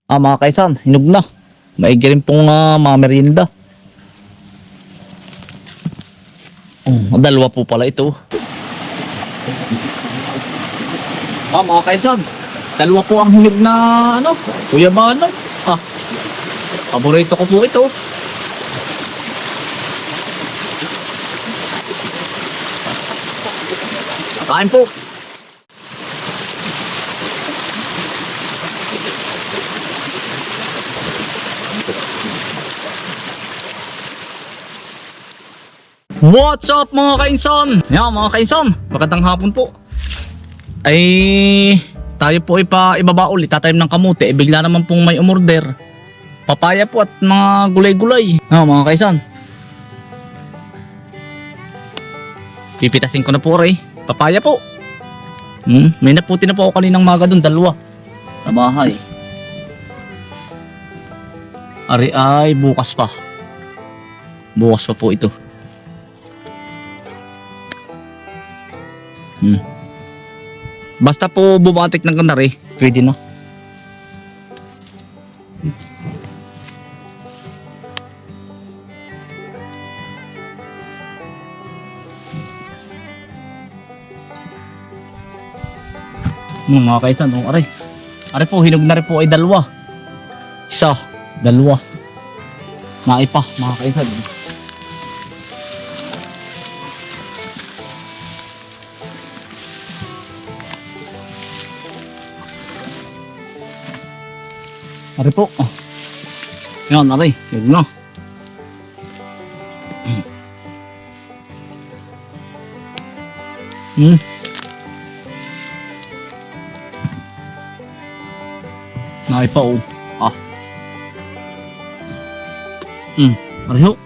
Mga kaisan, hinog na. Maigi rin pong mga merienda. Dalawa po pala ito. Mga kaisan, dalawa po ang hinog na kuya Manong. Paborito ko po ito. Kain po. What's up mga kainsan? Mga kainsan, magandang hapon po. Ay tayo po ibaba ulit, tatanim ng kamote. Bigla naman pong may umorder. Papaya po at mga gulay-gulay. Mga kainsan, pipitasin ko na po rin. Papaya po. May naputi na po ako kaninang maga doon, dalawa sa bahay. Ari ay bukas pa. Bukas pa po ito. Basta po bumatik ng kanari, pwede na. Mga kaisan, ari po, hinog na rin po ay dalawa. Isa, dalawa. Naipa, mga kaisan. Ari po. Yan, ari. Yan na. Naipa o. Ari ho.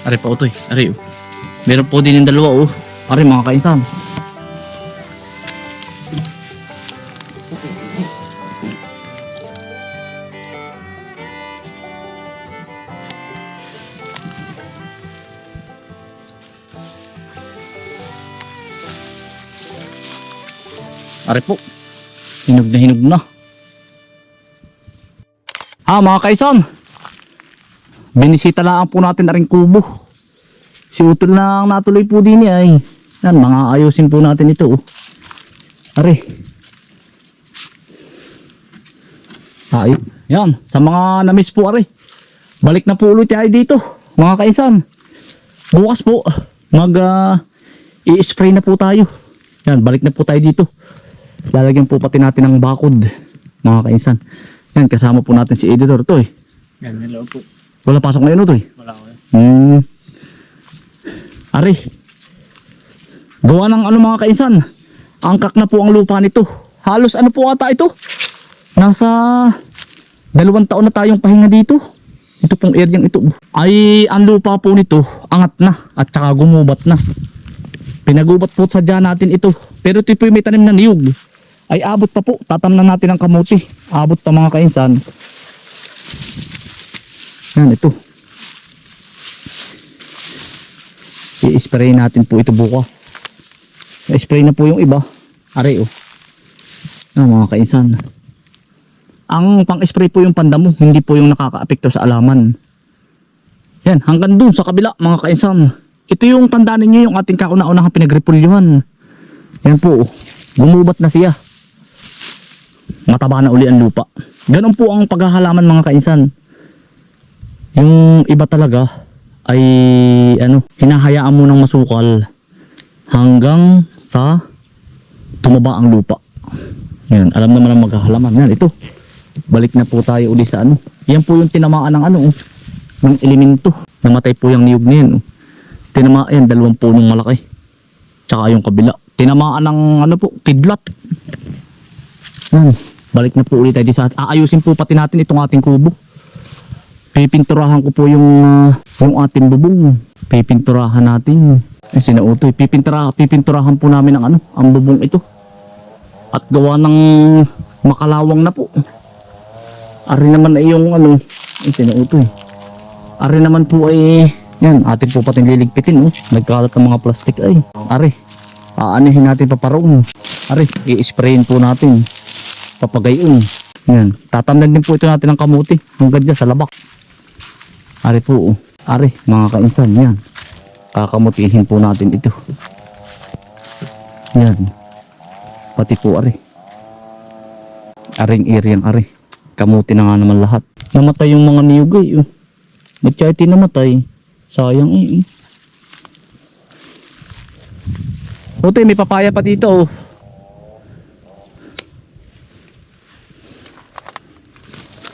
Ari pa utoy, ari o. Meron po din yung dalawa o. Ari mga kainsan. Ari po. Hinog na hinog na. Mga kaisan, binisita lang po natin na rin kubo. Si Utol lang natuloy po din ay. Yan, mga ayusin po natin ito. Ari. Yan, sa mga namiss po ari. Balik na po ulit tayo dito, mga kaisan. Bukas po, i-spray na po tayo. Yan, balik na po tayo dito. Lalagyan po pati natin ng bakod, mga kaisan. Yan, kasama po natin si editor to eh. Yan, hello po. Wala pasok ngayon to eh. Wala ko yan. Ari, gawa ng mga kaisan, angkak na po ang lupa nito. Halos po ata ito, nasa 2 taon na tayong pahinga dito. Ito pong areang ito ay ang lupa po nito angat na at saka gumubat na. Pinagubat po sadya natin ito, pero ito po may tanim na niyog. Ay abot pa po, tatamnan natin ang kamuti. Abot pa mga kainsan. Yan ito, i-spray natin po ito bukas. I-spray na po yung iba. Ari o. Mga kainsan, ang pang-spray po yung pandamo, hindi po yung nakaka-apekto sa alaman. Yan, hanggang dun sa kabila mga kainsan. Ito yung tandaan ninyo yung ating kauna-unahang pinagrepulyuhan. Yan po, gumubat na siya. Mataba na uli ang lupa. Ganun po ang paghahalaman mga kainsan. Yung iba talaga ay hinahayaan mo ng masukal hanggang sa tumaba ang lupa. Yan, alam naman ang maghahalaman. Yan, ito. Balik na po tayo uli sa Yan po yung tinamaan ng ng elemento. Namatay po yung niyog na yan. Tinamaan yan, 2 punong malaki. Tsaka yung kabila. Tinamaan ng kidlat. Yan, balik na po ulit tayo sa aayusin po pati natin itong ating kubo. Pipinturahan ko po yung ating bubong. Pipinturahan natin. Sinautoy. Pipinturahan po namin ang bubong ito. At gawa ng makalawang na po. Ari naman ay yung sinautoy. Ari naman po ay yan, atin po pating liligpitin. Nagkalat ng mga plastic ay. Ari, aanihin natin paparoon. Ari, i-sprayin po natin. Papagayon. Yan, tatamnan din po ito natin ng kamuti. Hanggang dyan sa labak. Ari po, ari, mga kainsan, yan. Kakamutihin po natin ito. Yan. Pati po, ari. Aring iriyang, ari. Kamuti na nga naman lahat. Namatay yung mga niyugay, Matiyati namatay. Sayang, Otoy, may papaya pa dito,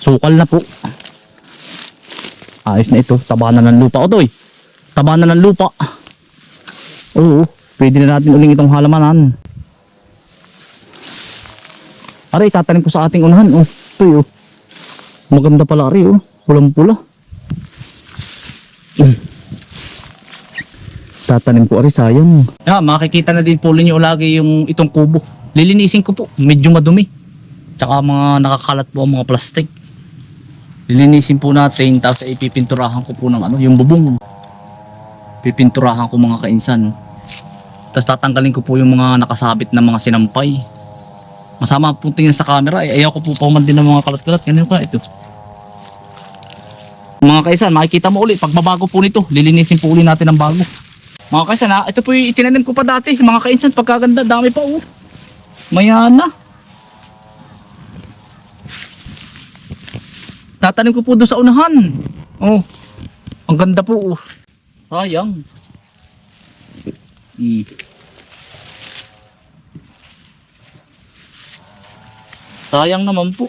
Sukal na po. Ayos na ito. Taba na ng lupa. Otoy. Taba na ng lupa. Oo. Pwede na natin uling itong halamanan. Aray, tatanim ko sa ating unahan. Ito, maganda pala, aray, Pulang pula. Tatanim ko, aray, sayang. Makikita na din po ninyo lagi yung itong kubo. Lilinisin ko po. Medyo madumi. Tsaka mga nakakalat po ang mga plastic. Lilinisin po natin, tapos ipipinturahan ko po ng yung bubong. Pipinturahan ko mga kainsan. Tapos tatanggalin ko po yung mga nakasabit na mga sinampay. Masama po tingin sa camera, ayaw ko po pauman din ng mga kalat-kalat. Ganun ka ito. Mga kainsan, makikita mo ulit, pagbabago po nito, lilinisin po ulit natin ng bago. Mga kainsan, ito po yung itinanim ko pa dati. Mga kainsan, pagkaganda, dami pa, Mayana. Tatanim ko po doon sa unahan. Ang ganda po. Sayang. Sayang naman po.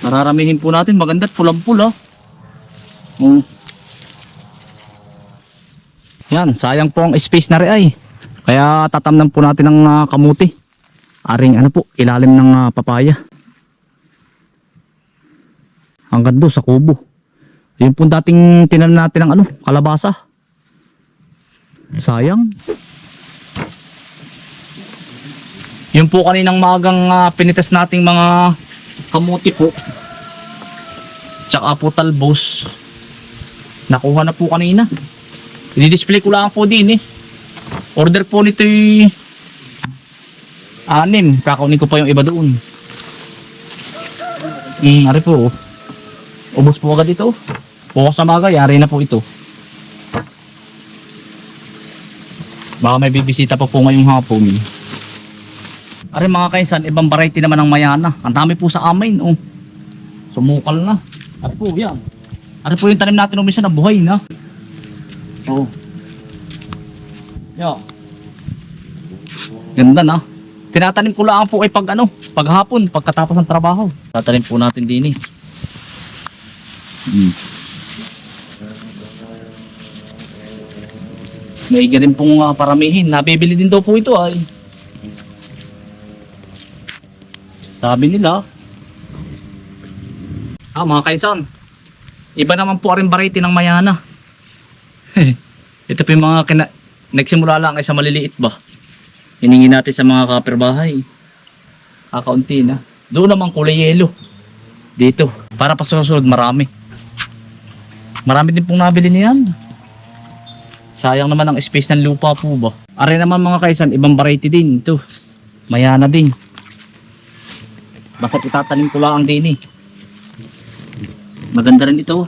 Mararamihin po natin, maganda at pulang-pula. Yan, sayang po ang space na rin ay. Kaya tatamnan po natin ng kamuti. Aring ilalim ng papaya. Hanggang doon sa kubo. Yun po dating tinanim natin ng kalabasa. Sayang. Yun po kaninang maagang pinitas nating mga kamuti po. Tsaka po talbos. Nakuha na po kanina. I-display ko lang po din Order po nito yung 6. Kakaunin ko pa yung iba doon. Ari po. Ubos po agad ito. Bukas na maga, yari na po ito. Baka may bibisita pa po ngayong hapon. Ari mga kainsan, ibang variety naman ng mayana. Ang dami po sa amin. Sumukal na. Ari po, yan. Ari po yung tanim natin umisa na buhay na. Yo. Ganda na. Tinatanim ko lang po ay paghapon, pagkatapos ng trabaho. Tatanim po natin din May rin pong paramihin. Nabibili din daw po ito ay. Sabi nila. Mga kainsan. Iba naman po rin variety ng mayana. Ito po yung mga nagsimula lang ay sa maliliit ba. Hiningi natin sa mga kapirbahay. Kakaunti na. Doon naman kulay yelo. Dito. Para pa susunod marami. Marami din pong nabili niyan. Sayang naman ang space ng lupa po ba. Are naman mga kaisan, ibang variety din ito. Mayana din. Bakit itatanim ko lang din Maganda rin ito.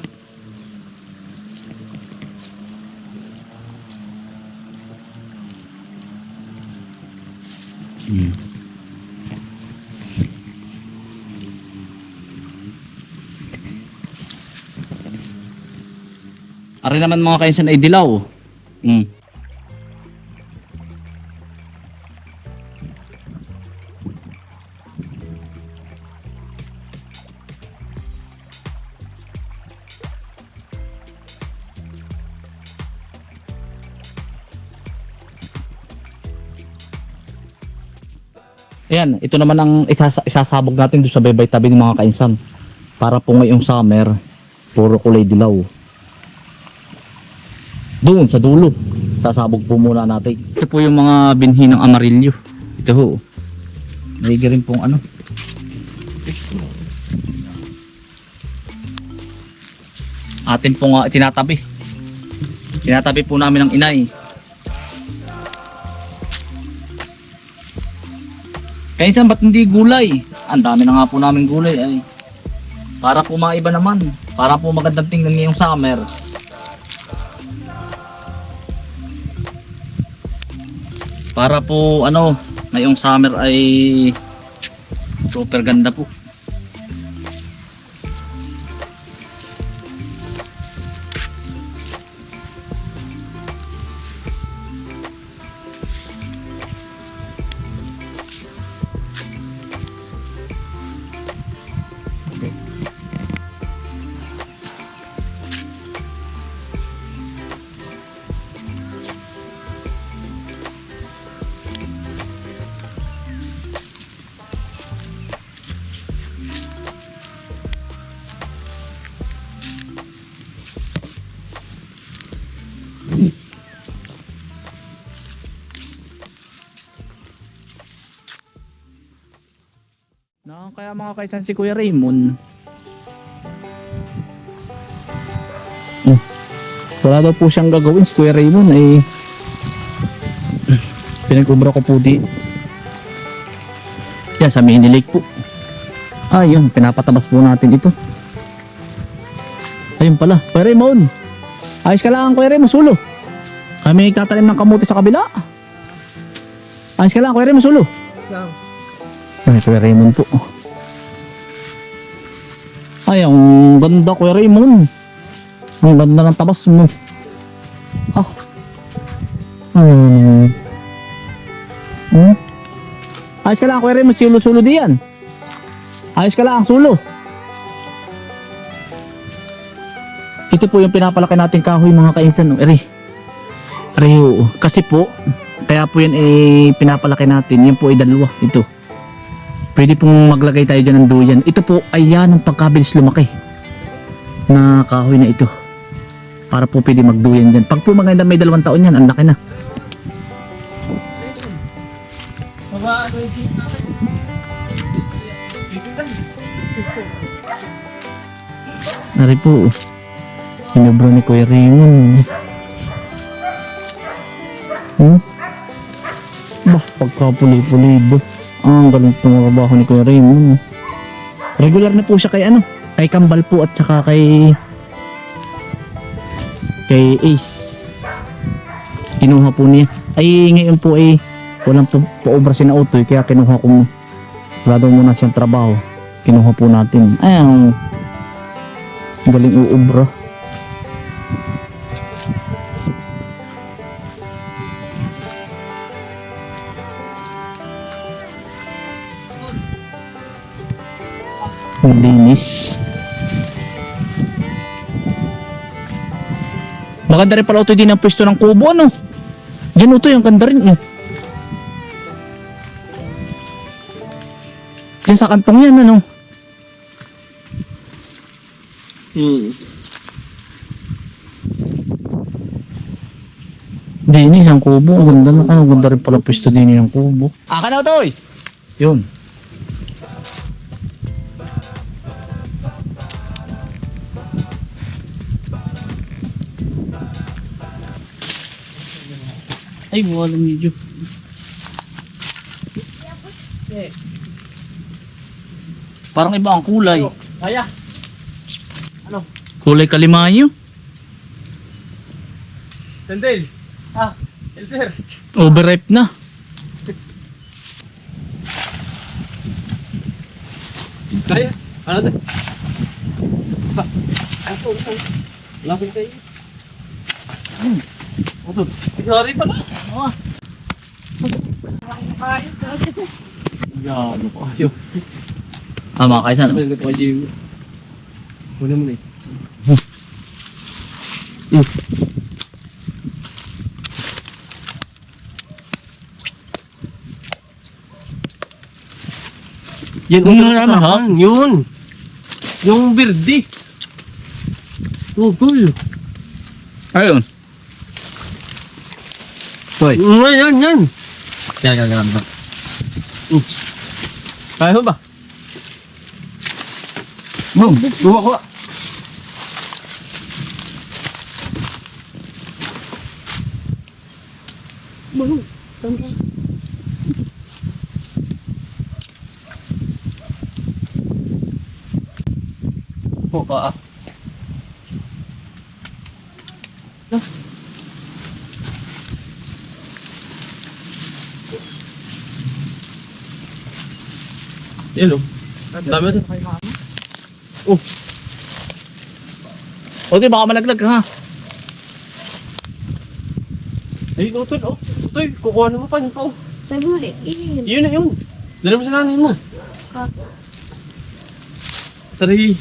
Ari naman mga kainsan ay dilaw. Mm. Ayan, ito naman ang isasabog natin doon sa baybay tabi ng mga kainsan. Para po ngayong summer, puro kulay dilaw. Doon sa dulo, sasabog po muna natin. Ito po yung mga binhi ng amarilyo. Ito ho. May rin pong ano. Atin pong tinatabi. Tinatabi po namin ng inay. Kainsan ba't hindi gulay? Ang dami na nga po namin gulay ay. Para po maiba naman. Para po magandang tingnan ngayong summer. Para po ano, ngayong summer ay super ganda po. Kaya mga kaisan si Kuya Raymond. Wala daw po siyang gagawin si Kuya Raymond ay pinag-ubra ko po di. Yan sa mini lake po. Ayun, pinapatabas po natin ito. Ayun pala, Kuya Raymond. Ayos ka lang Kuya Raymond, sulo. Kami nagtatanim ng kamuti sa kabila. Ayos ka lang Kuya Raymond, sulo. Ay, Kuya Raymond po. Ay, ang ganda Kuya Raymond. Ang ganda ng tabas mo. Ah. Ayos ka lang Kuya Raymond, sulo-sulo diyan. Ayos ka lang, sulo. Ito po yung pinapalaki natin kahoy mga kainsan. Eri. Kasi po, kaya po yan pinapalaki natin. Yan po ay dalawa. Ito. Pwede pong maglagay tayo dyan ng duyan. Ito po ay yan ang pagkabilis lumaki na kahoy na ito. Para po pwede magduyan dyan. Pag po maganda may 2 taon yan, ang laki na. Nari po. Inubro ni Kuya Raymond. Bah, pagkapuli-pulido. Ang galing tumabaho ni Kuya Raymond. Regular na po siya kay ano, kay Kambal po at saka kay Ace. Kinuha po niya. Ay ngayon po ay walang pa-obra si na Utoy kaya kinuha ko. Wala daw muna siyang trabaho. Kinuha po natin. Ay ang galing uubra. Ang linis. Maganda rin pala Utoy din ang pwesto ng kubo ano. Diyan Utoy ang ganda rin eh. Diyan sa kantong yan ano. Dinis ang kubo. Ang ganda na. Ang ganda rin pala pwesto din ng kubo. Aka na Utoy! Yun. Ay, walang medyo. Parang iba ang kulay. Kaya. Ano? Kulay kalimanyo. Tendel. Elder. Overripe na. Kaya. Ano to? Lapit tayo. Sorry pala. Oh. Yan, kayo. Mga kaisan. Ano ba kayo? Una mo na isa. Yan, Ano naman, ha? Yun. Yung birdi. Tugol. Ayun. Toy. Yan, yan. Yan. Kaya mo ba? Buwa ko. Oo, Yan o. Dami ito. O, di baka malaglag ka ha. Ay, utol, oh. Utoy, kukuha naman pa yun pa, oh. Sabi mo, iyon. Yun na yun. Dala mo sa nanay mo. Ka. Tari.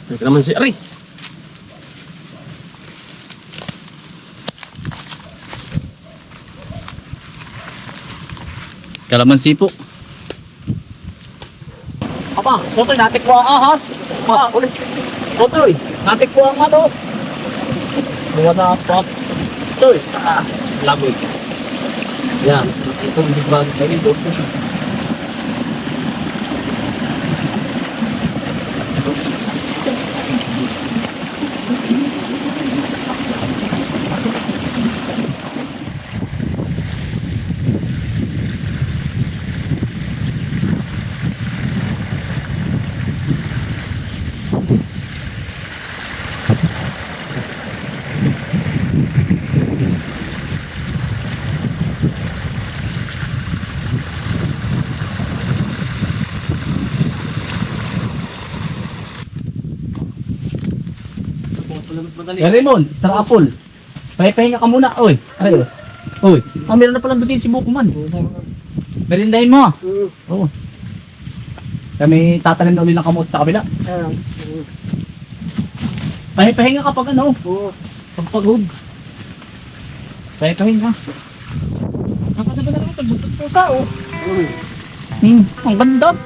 Teka naman si Ari. Kalamansi po. Apa, Totoy, natik po ang ahas. Ulit. Totoy, natik po ang ano. Buwan na pot. Totoy, Lamig. Yan. Ito ang sigurado kayo dito. Raymond, tara apple. Pahinga ka muna, oy. Ay, oy. Meron na palang bitin si Bukuman. Merindahin mo. Oo. Kami tatanim na ulit ng kamot sa kabila. Pahinga ka pag ano. Pagpagod. Pahinga. Nakasaba na naman, pagbuntot ko sa, oh. Ang ganda.